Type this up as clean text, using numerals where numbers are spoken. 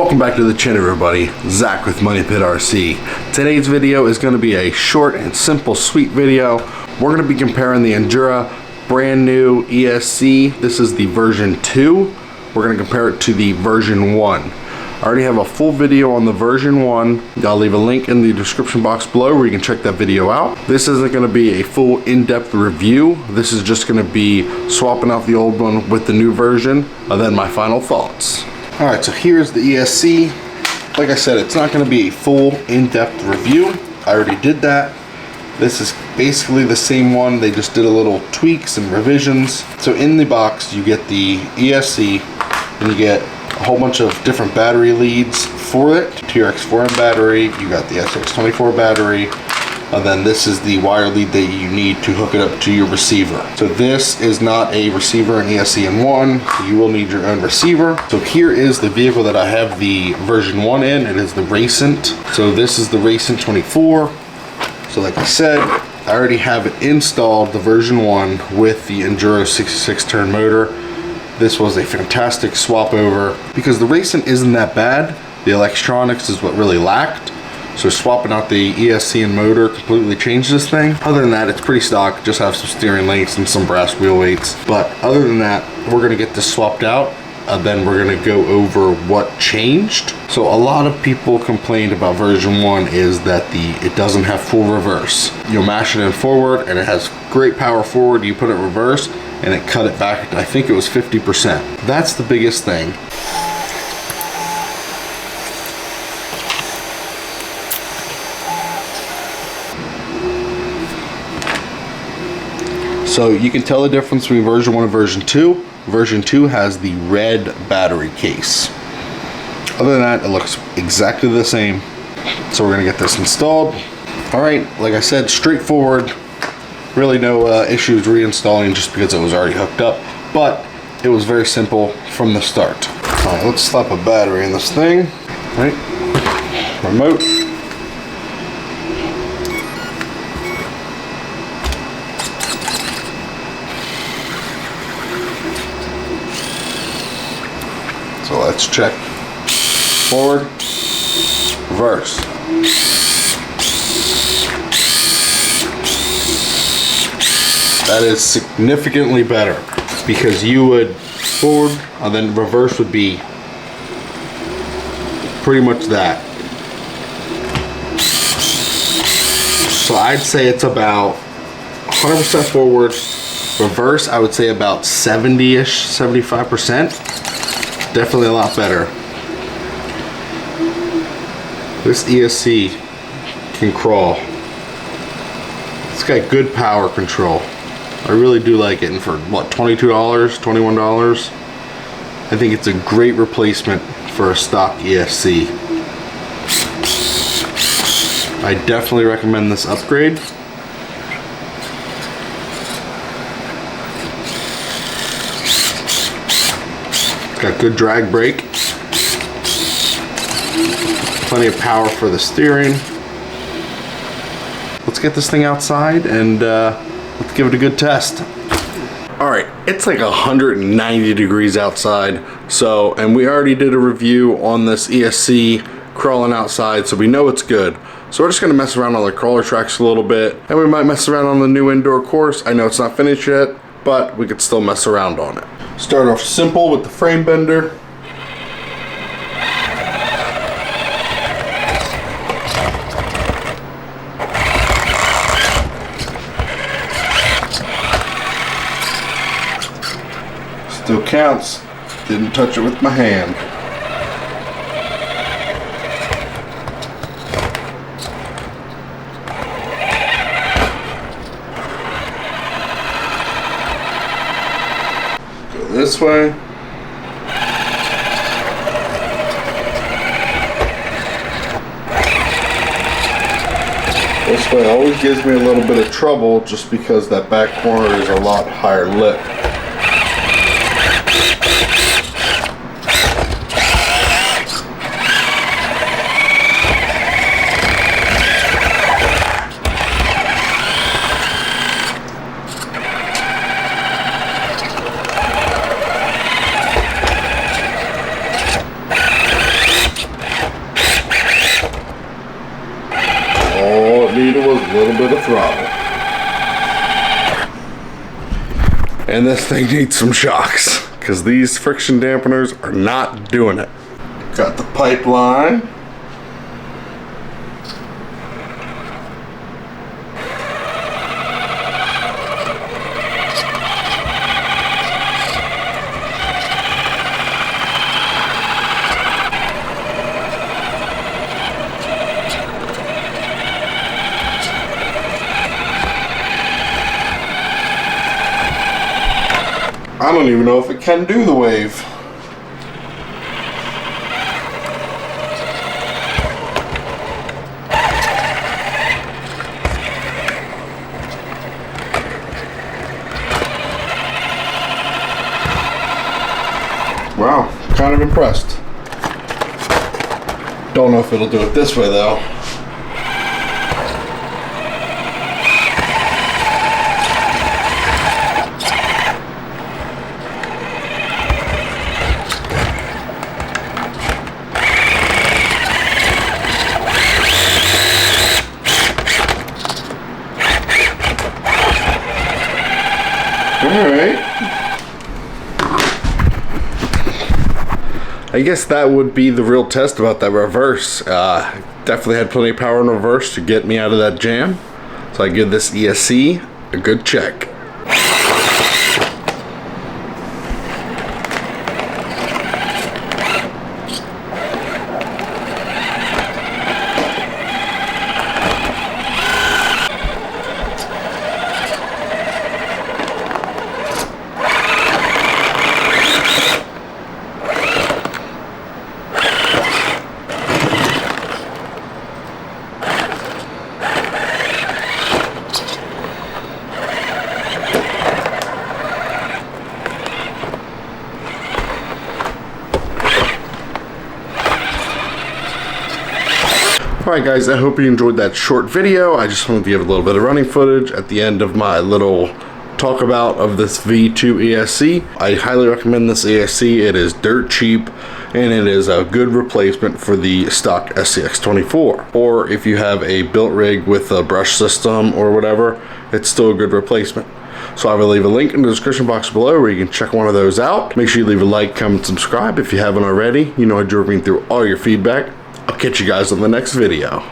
Welcome back to the channel, everybody. Zach with Money Pit RC. Today's video is going to be a short and simple, sweet video. We're going to be comparing the Injora brand new ESC. This is the version 2. We're going to compare it to the version 1. I already have a full video on the version 1. I'll leave a link in the description box below where you can check that video out. This isn't going to be a full in-depth review. This is just going to be swapping out the old one with the new version and then my final thoughts. Alright, so here's the ESC. Like I said, it's not going to be a full in-depth review. I already did that. This is basically the same one. They just did a little tweaks and revisions. So in the box you get the ESC and you get a whole bunch of different battery leads for it. TRX4M battery, you got the SX24 battery, and then this is the wire lead that you need to hook it up to your receiver. So this is not a receiver in ESC in 1, so you will need your own receiver. So here is the vehicle that I have the version 1 in. It is the Racent. So this is the Racent 24. So like I said, I already have it installed, the version 1 with the Injora 66 turn motor. This was a fantastic swap over because the Racent isn't that bad. The electronics is what really lacked. So swapping out the ESC and motor completely changed this thing. Other than that, it's pretty stock. Just have some steering links and some brass wheel weights. But other than that, we're gonna get this swapped out. Then we're gonna go over what changed. So a lot of people complained about version 1 is that it doesn't have full reverse. You'll mash it in forward and it has great power forward. You put it in reverse and it cut it back, I think it was 50%. That's the biggest thing. So you can tell the difference between version 1 and version 2. Version 2 has the red battery case. Other than that, it looks exactly the same. So we're gonna get this installed. All right, like I said, straightforward. Really no issues reinstalling just because it was already hooked up, but it was very simple from the start. All right, let's slap a battery in this thing. All right, remote. So let's check forward, reverse. That is significantly better because you would forward and then reverse would be pretty much that. So I'd say it's about 100% forward. Reverse, I would say about 70-ish, 75%. Definitely a lot better. This ESC can crawl. It's got good power control. I really do like it, and for what, $22, $21? I think it's a great replacement for a stock ESC. I definitely recommend this upgrade. It's got good drag brake. Plenty of power for the steering. Let's get this thing outside and let's give it a good test. All right, it's like 190 degrees outside. And we already did a review on this ESC crawling outside, so we know it's good. So we're just gonna mess around on the crawler tracks a little bit, and we might mess around on the new indoor course. I know it's not finished yet, but we could still mess around on it. Start off simple with the frame bender. Still counts. Didn't touch it with my hand. Go this way. This way always gives me a little bit of trouble just because that back corner is a lot higher lip. little bit of throttle. And this thing needs some shocks, because these friction dampeners are not doing it. Got the pipeline. I don't even know if it can do the wave. Wow, kind of impressed. Don't know if it'll do it this way though. Alright. I guess that would be the real test about that reverse. Definitely had plenty of power in reverse to get me out of that jam. So I give this ESC a good check. Alright guys, I hope you enjoyed that short video. I just wanted to give a little bit of running footage at the end of my little talk about of this V2 ESC. I highly recommend this ESC. It is dirt cheap and it is a good replacement for the stock SCX24. Or if you have a built rig with a brush system or whatever, it's still a good replacement. So I will leave a link in the description box below where you can check one of those out. Make sure you leave a like, comment, subscribe if you haven't already. You know I enjoy reading through all your feedback. I'll catch you guys on the next video.